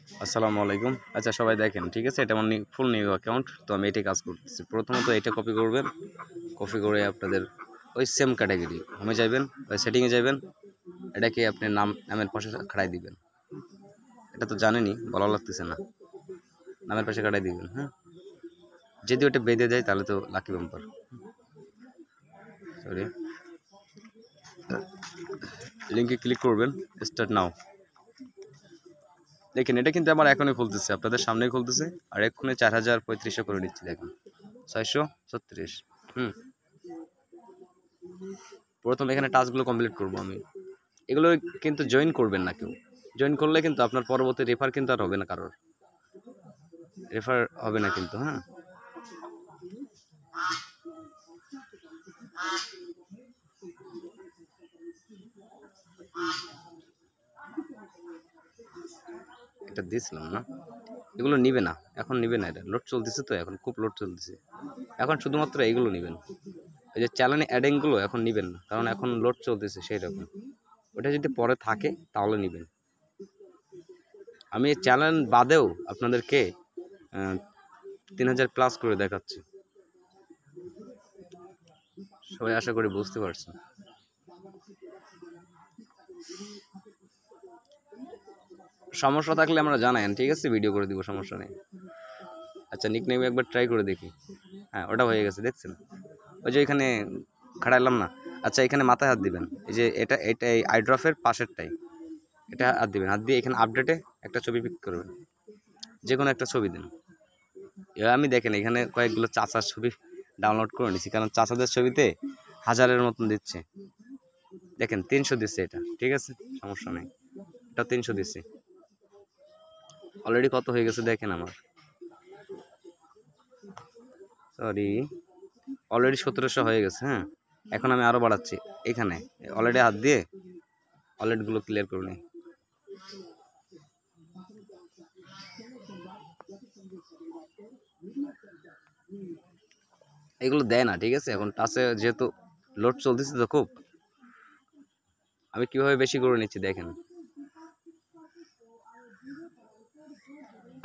আসসালামু আলাইকুম। আচ্ছা সবাই দেখেন, ঠিক আছে, এটা আমার ফুল নিউ অ্যাকাউন্ট, তো আমি এটাই কাজ করতেছি। প্রথমত এটা কপি করবেন, কপি করে আপনাদের ওই সেম ক্যাটাগরি হোমে যাবেন, ওই সেটিংয়ে যাবেন, এটাকে আপনি নামের পাশে খাড়াই দিবেন। এটা তো জানেনই, বলা লাগতেছে না, নামের পাশে খাড়াই দিবেন। হ্যাঁ, যদি ওটা বেঁধে যায় তাহলে তো লাকি বাম্পার। সরি, লিঙ্কে ক্লিক করবেন, স্টার্ট নাও। দেখেন এটা কিন্তু আমার এখনই খুলতেছে, আপনাদের সামনেই খুলতেছে, আর এক্ষুনি 4035 করে দিচ্ছি। দেখেন 636। প্রথম এখানে টাস্কগুলো কমপ্লিট করব আমি। এগুলো কিন্তু জয়েন করবেন না কেউ। জয়েন করলে কিন্তু আপনার পরবর্তী রেফার কিন্তু আর হবে না, কারোর রেফার হবে না কিন্তু। হ্যাঁ, এটা দিয়েছিলাম না, এগুলো নিবে না, এখন নিবে না, এটা লোড চলতেছে তো, এখন খুব লোড চলতেছে। এখন শুধুমাত্র এইগুলো নেবেন, ওই যে চ্যানেলে অ্যাডিংগুলো এখন নেবেন না, কারণ এখন লোড চলতেছে সেই রকম। ওটা যদি পরে থাকে তাহলে নেবেন। আমি চ্যানেল বাদেও আপনাদেরকে 3000+ করে দেখাচ্ছি। সবাই আশা করি বুঝতে পারছেন। সমস্যা থাকলে আমরা জানায়েন, ঠিক আছে, ভিডিও করে দিব, সমস্যা নেই। আচ্ছা নিকনেমে একবার ট্রাই করে দেখি। হ্যাঁ, ওটা হয়ে গেছে, দেখছেন? ওই যে এখানে খাড়াইলাম না। আচ্ছা এখানে মাথায় হাত দিবেন, এই যে এটা এই আইড্রপের পাশেরটাই, এটা হাত দিবেন। হাত দিয়ে এখানে আপডেটে একটা ছবি পিক করবেন, যে কোনো একটা ছবি দিন। এবার আমি দেখেন এখানে কয়েকগুলো চাচার ছবি ডাউনলোড করে নিছি, কারণ চাচাদের ছবিতে 1000-এর মতন দিচ্ছে। দেখেন 300 দিচ্ছে এটা, ঠিক আছে, সমস্যা নেই, এটা 300 দিচ্ছে। অলরেডি কত হয়ে গেছে দেখেন আমার, সরি, অলরেডি 1700 হয়ে গেছে। হ্যাঁ, এখন আমি আরও বাড়াচ্ছি। এখানে অলরেডি হাত দিয়ে অলরেডিগুলো ক্লিয়ার করে নিই। এগুলো দেয় না, ঠিক আছে, এখন টাচে যেহেতু লোড চলতেছে তো খুব, আমি কীভাবে বেশি করে নিচ্ছি দেখেন।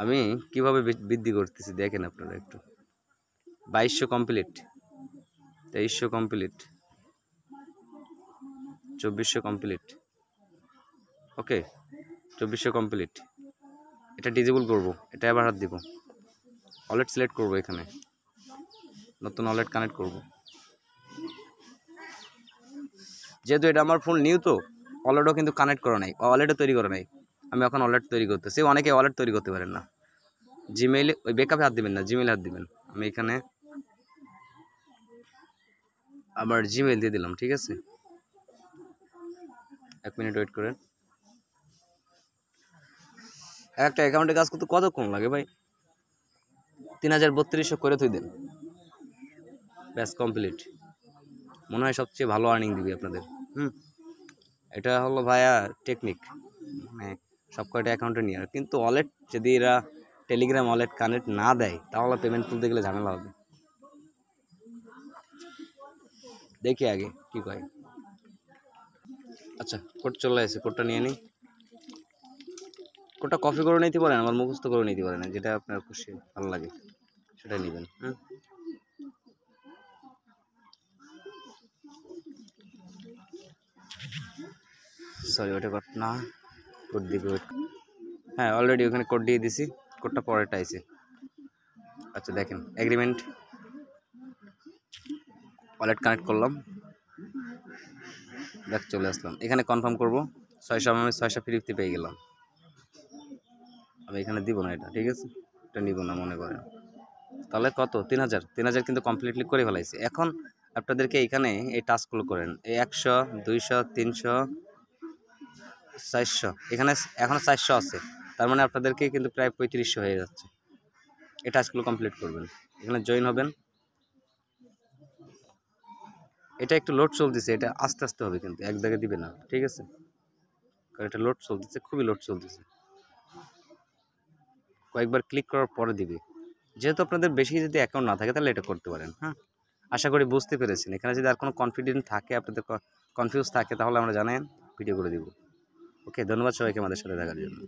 আমি কিভাবে বৃদ্ধি করতেছি দেখেন আপনারা একটু। 2200 কমপ্লিট, 2300 কমপ্লিট, 2400 কমপ্লিট। ওকে, 2400 কমপ্লিট। এটা ডিজেবল করব, এটা আবার হাত দিব, ওয়ালেট সিলেক্ট করব, এখানে নতুন ওয়ালেট কানেক্ট করব। যেহেতু এটা আমার ফোন নিউ, তো ওয়ালেটও কিন্তু কানেক্ট করা নাই, ওয়ালেটও তৈরি করা নাই। আমি এখন ওয়ালেট তৈরি করতেছি। অনেকে ওয়ালেট তৈরি করতে পারেন না। জিমেইলে ওই ব্যাকআপে হাত দিবেন না, জিমেইলে হাত দিবেন। আমি এখানে আবার জিমেইল দিয়ে দিলাম, ঠিক আছে। 1 মিনিট ওয়েট করেন। একটা অ্যাকাউন্টে কাজ করতে কতক্ষণ লাগে ভাই? 3032 করে তুই দেন, ব্যাস কমপ্লিট। মনে হয় সবচেয়ে ভালো আর্নিং দিবি আপনাদের। এটা হলো ভাইয়া টেকনিক, মানে সব কয়টা অ্যাকাউন্টে নিয়ে। কিন্তু ওয়ালেট যদি এরা টেলিগ্রাম ওয়ালেট কানেক্ট না দেয় তাহলে পেমেন্ট তুলতে গেলে ঝামেলা হবে। দেখি আগে কি কয়। আচ্ছা কোড চলে আসে, কোডটা নিয়ে নিই। কোডটা কপি করে নিতে পারেন, আমার মুখস্থ করে নিতে পারেন, যেটা আপনার খুশি ভালো লাগে সেটাই নেবেন। সরি, ওটা কোড না, কোড দিবে ওয়েট। হ্যাঁ, অলরেডি ওখানে কোড দিয়ে দিছি, কোডটা পরেরটা আইছে। আচ্ছা দেখেন, এগ্রিমেন্ট, ওয়ালেট কানেক্ট করলাম, দেখ চলে আসলাম। এখানে কনফার্ম করব, 600 আমি 650 পেয়ে গেলাম। আমি এখানে দিব না এটা, ঠিক আছে, এটা নিব না মনে করেন। তাহলে কত? 3000 কিন্তু কমপ্লিটলি করে ফেলাইছি। এখন আপনাদেরকে এখানে এই টাস্কগুলো করেন, এই 100, 200, 300, 400, এখানে এখন 400 আছে, তার মানে আপনাদেরকে কিন্তু প্রায় 3500 হয়ে যাচ্ছে। এই টাস্কগুলো কমপ্লিট করবেন, এখানে জয়েন হবেন। এটা একটু লোড চলতেছে, এটা আস্তে আস্তে হবে, কিন্তু এক জায়গায় দিবে না, ঠিক আছে, কারণ এটা লোড চলতেছে, খুবই লোড চলতেছে। কয়েকবার ক্লিক করার পরে দিবে। যেহেতু আপনাদের বেশি যদি অ্যাকাউন্ট না থাকে তাহলে এটা করতে পারেন। হ্যাঁ, আশা করি বুঝতে পেরেছেন। এখানে যদি আর কোনো কনফিডেন্ট থাকে, আপনাদের কনফিউজ থাকে, তাহলে আমরা জানেন, ভিডিও করে দিব। ওকে, ধন্যবাদ সবাইকে আমাদের সাথে থাকার জন্য।